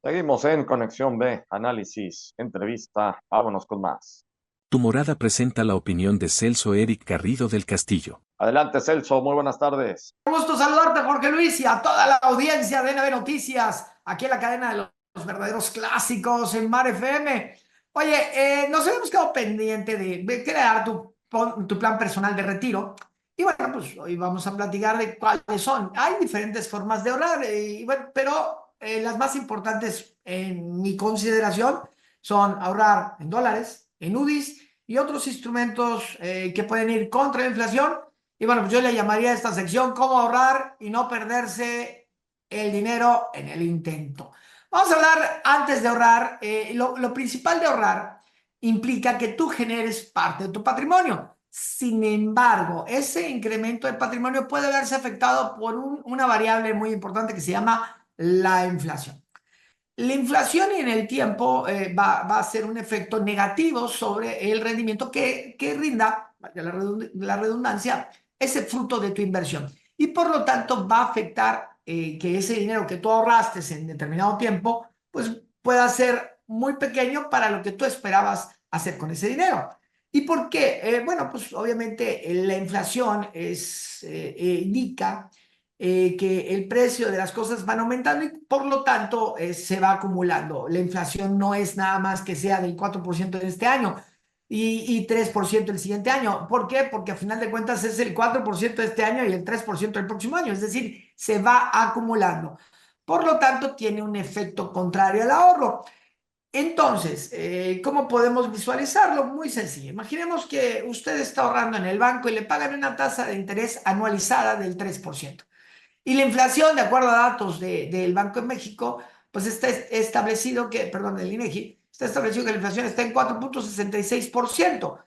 Seguimos en Conexión B, análisis, entrevista, vámonos con más. Tu Morada presenta la opinión de Celso Eric Garrido del Castillo. Adelante, Celso, muy buenas tardes. Un gusto saludarte, Jorge Luis, y a toda la audiencia de NB Noticias, aquí en la cadena de los verdaderos clásicos en Mar FM. Oye, nos habíamos quedado pendiente de crear tu plan personal de retiro. Y bueno, pues hoy vamos a platicar de cuáles son. Hay diferentes formas de ahorrar, y bueno, pero las más importantes en mi consideración son ahorrar en dólares, en UDIs y otros instrumentos que pueden ir contra la inflación. Y bueno, pues yo le llamaría a esta sección cómo ahorrar y no perderse el dinero en el intento. Vamos a hablar antes de ahorrar. Lo principal de ahorrar implica que tú generes parte de tu patrimonio. Sin embargo, ese incremento del patrimonio puede verse afectado por una variable muy importante que se llama la inflación. La inflación en el tiempo va a ser un efecto negativo sobre el rendimiento que rinda, valga la redundancia, ese fruto de tu inversión. Y por lo tanto va a afectar que ese dinero que tú ahorraste en determinado tiempo, pues pueda ser muy pequeño para lo que tú esperabas hacer con ese dinero. ¿Y por qué? Bueno, pues obviamente la inflación indica que el precio de las cosas van aumentando y por lo tanto se va acumulando. La inflación no es nada más que sea del 4% de este año y 3% el siguiente año. ¿Por qué? Porque a final de cuentas es el 4% de este año y el 3% del próximo año, es decir, se va acumulando. Por lo tanto, tiene un efecto contrario al ahorro. Entonces, ¿cómo podemos visualizarlo? Muy sencillo. Imaginemos que usted está ahorrando en el banco y le pagan una tasa de interés anualizada del 3%. Y la inflación, de acuerdo a datos del Banco de México, pues está establecido que, perdón, del INEGI, está establecido que la inflación está en 4,66%.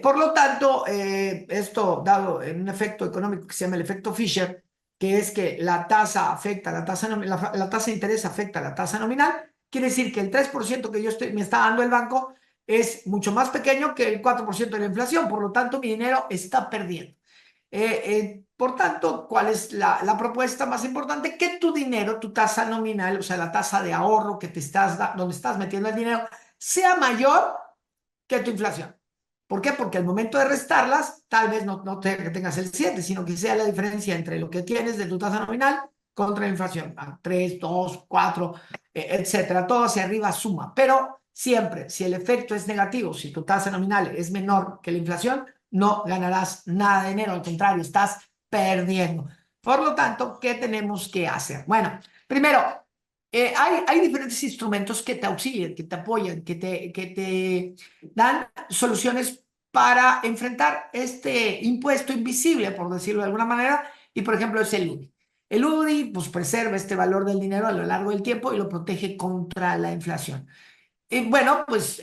Por lo tanto, esto dado en un efecto económico que se llama el efecto Fisher, que es que la tasa afecta, la tasa de interés afecta a la tasa nominal, quiere decir que el 3% que me está dando el banco es mucho más pequeño que el 4% de la inflación, por lo tanto mi dinero está perdiendo. Por tanto, ¿cuál es la propuesta más importante? Que tu dinero, tu tasa nominal, o sea, la tasa de ahorro que donde estás metiendo el dinero, sea mayor que tu inflación. ¿Por qué? Porque al momento de restarlas, tal vez no tengas el 7, sino que sea la diferencia entre lo que tienes de tu tasa nominal contra la inflación. 3, 2, 4, etcétera. Todo hacia arriba suma. Pero siempre, si el efecto es negativo, si tu tasa nominal es menor que la inflación, no ganarás nada de dinero. Al contrario, estás perdiendo. Por lo tanto, ¿qué tenemos que hacer? Bueno, primero, hay diferentes instrumentos que te auxilian, que te apoyan, que te dan soluciones para enfrentar este impuesto invisible, por decirlo de alguna manera, y por ejemplo es el UDI. El UDI pues preserva este valor del dinero a lo largo del tiempo y lo protege contra la inflación. Y bueno, pues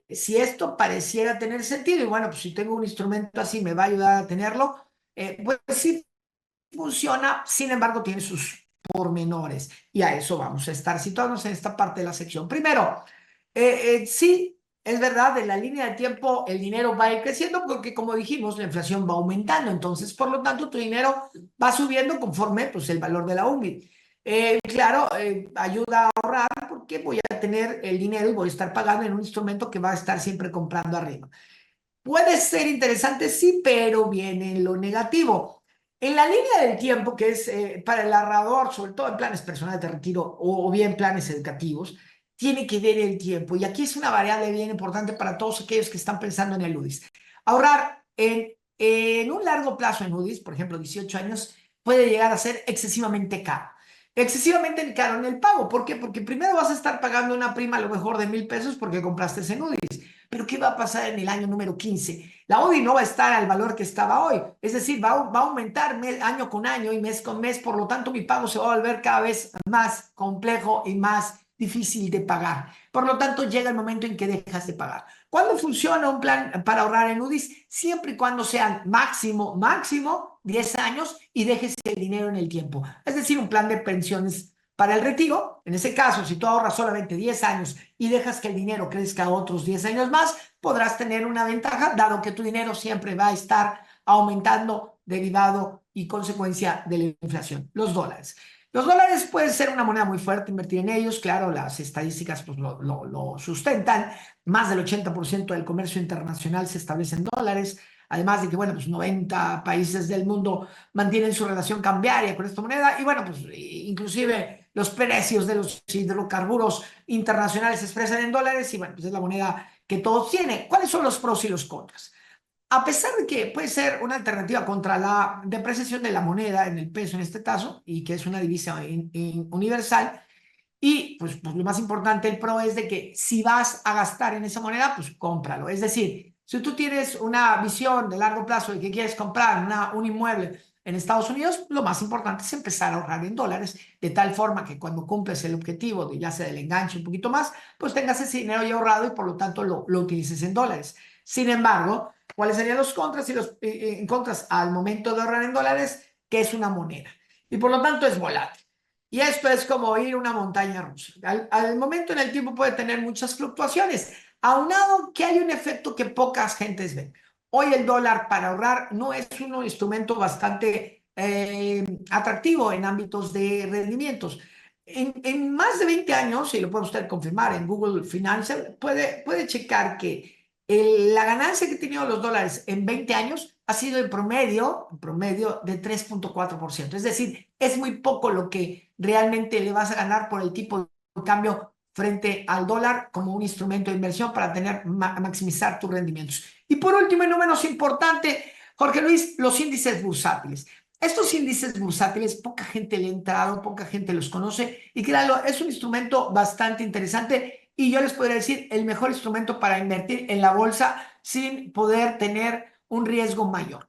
si esto pareciera tener sentido, y bueno, pues si tengo un instrumento así me va a ayudar a tenerlo, pues sí funciona, sin embargo tiene sus pormenores y a eso vamos a estar situándonos en esta parte de la sección. Primero, sí, es verdad, en la línea de tiempo el dinero va a ir creciendo porque como dijimos, la inflación va aumentando, entonces por lo tanto tu dinero va subiendo conforme pues, el valor de la UMI. Claro, ayuda a ahorrar porque voy a tener el dinero y voy a estar pagando en un instrumento que va a estar siempre comprando arriba. Puede ser interesante, sí, pero viene lo negativo. En la línea del tiempo, que es para el ahorrador, sobre todo en planes personales de retiro o bien planes educativos, tiene que ver el tiempo. Y aquí es una variable bien importante para todos aquellos que están pensando en el UDIs. Ahorrar en un largo plazo en UDIs, por ejemplo, 18 años, puede llegar a ser excesivamente caro. Excesivamente caro en el pago. ¿Por qué? Porque primero vas a estar pagando una prima a lo mejor de 1,000 pesos porque compraste en UDIs. Pero ¿qué va a pasar en el año número 15? La UDI no va a estar al valor que estaba hoy. Es decir, va a aumentar año con año y mes con mes. Por lo tanto, mi pago se va a volver cada vez más complejo y más difícil de pagar. Por lo tanto, llega el momento en que dejas de pagar. ¿Cuándo funciona un plan para ahorrar en UDIs? Siempre y cuando sean máximo 10 años y dejes el dinero en el tiempo. Es decir, un plan de pensiones para el retiro. En ese caso, si tú ahorras solamente 10 años y dejas que el dinero crezca otros 10 años más, podrás tener una ventaja, dado que tu dinero siempre va a estar aumentando derivado y consecuencia de la inflación, los dólares. Los dólares pueden ser una moneda muy fuerte, invertir en ellos, claro, las estadísticas pues, lo sustentan. Más del 80% del comercio internacional se establece en dólares, además de que, bueno, pues 90 países del mundo mantienen su relación cambiaria con esta moneda y, bueno, pues inclusive los precios de los hidrocarburos internacionales se expresan en dólares y, bueno, pues es la moneda que todos tienen. ¿Cuáles son los pros y los contras? A pesar de que puede ser una alternativa contra la depreciación de la moneda en el peso en este caso, y que es una divisa universal, y pues lo más importante, el pro es de que si vas a gastar en esa moneda, pues cómpralo. Es decir, si tú tienes una visión de largo plazo de que quieres comprar un inmueble en Estados Unidos, lo más importante es empezar a ahorrar en dólares, de tal forma que cuando cumples el objetivo de ya sea del enganche un poquito más, pues tengas ese dinero ya ahorrado y por lo tanto lo utilices en dólares. Sin embargo, ¿cuáles serían los contras y los en contras al momento de ahorrar en dólares? Que es una moneda y por lo tanto es volátil. Y esto es como ir a una montaña rusa. Al momento en el tiempo puede tener muchas fluctuaciones, aunado que hay un efecto que pocas gentes ven. Hoy el dólar para ahorrar no es un instrumento bastante atractivo en ámbitos de rendimientos. En más de 20 años, y lo puede usted confirmar en Google Financial, puede checar que la ganancia que han tenido los dólares en 20 años ha sido en promedio de 3,4%. Es decir, es muy poco lo que realmente le vas a ganar por el tipo de cambio frente al dólar como un instrumento de inversión para maximizar tus rendimientos. Y por último, y no menos importante, Jorge Luis, los índices bursátiles. Estos índices bursátiles, poca gente le ha entrado, poca gente los conoce y créanlo, es un instrumento bastante interesante y yo les podría decir el mejor instrumento para invertir en la bolsa sin poder tener un riesgo mayor.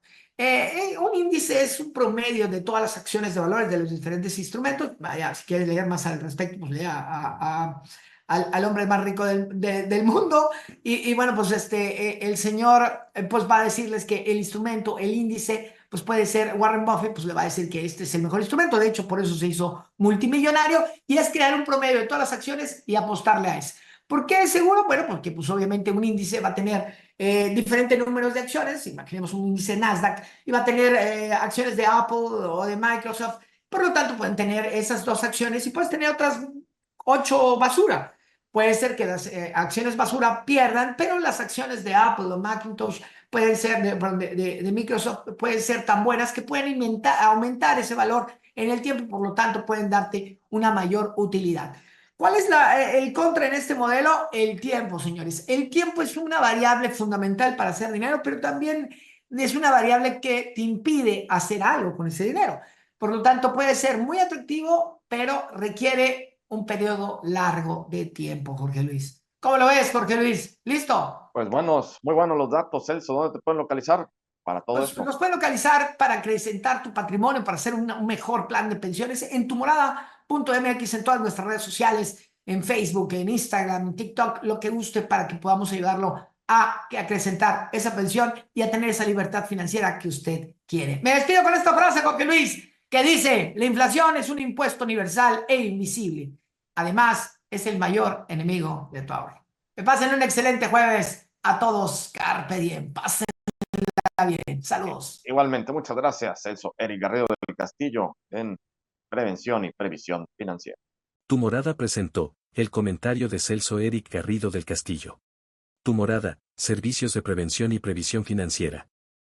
Un índice es un promedio de todas las acciones de valores de los diferentes instrumentos. Vaya, si quieres leer más al respecto, pues lea al hombre más rico del mundo. Y bueno, pues el señor pues va a decirles que el instrumento, el índice, pues puede ser Warren Buffett, pues le va a decir que este es el mejor instrumento. De hecho, por eso se hizo multimillonario y es crear un promedio de todas las acciones y apostarle a eso. ¿Por qué es seguro? Bueno, porque pues obviamente un índice va a tener diferentes números de acciones, imaginemos un índice Nasdaq, y va a tener acciones de Apple o de Microsoft, por lo tanto pueden tener esas dos acciones y puedes tener otras 8 basura. Puede ser que las acciones basura pierdan, pero las acciones de Apple o Macintosh pueden ser, de Microsoft, pueden ser tan buenas que pueden aumentar ese valor en el tiempo, por lo tanto pueden darte una mayor utilidad. ¿Cuál es el contra en este modelo? El tiempo, señores. El tiempo es una variable fundamental para hacer dinero, pero también es una variable que te impide hacer algo con ese dinero. Por lo tanto, puede ser muy atractivo, pero requiere un periodo largo de tiempo, Jorge Luis. ¿Cómo lo ves, Jorge Luis? ¿Listo? Pues buenos, muy buenos los datos, Celso. ¿Dónde te pueden localizar para todo Pues esto? nos pueden localizar para acrecentar tu patrimonio, para hacer un mejor plan de pensiones en tumorada.mx en todas nuestras redes sociales, en Facebook, en Instagram, en TikTok, lo que guste para que podamos ayudarlo a acrecentar esa pensión y a tener esa libertad financiera que usted quiere. Me despido con esta frase, Jorge Luis, que dice, la inflación es un impuesto universal e invisible. Además, es el mayor enemigo de tu ahorro. Que pasen un excelente jueves a todos. Carpe diem. Pasen bien. Saludos. Igualmente, muchas gracias, Celso Eric Garrido del Castillo, en Prevención y Previsión Financiera. Tu Morada presentó el comentario de Celso Eric Garrido del Castillo. Tu Morada, servicios de prevención y previsión financiera.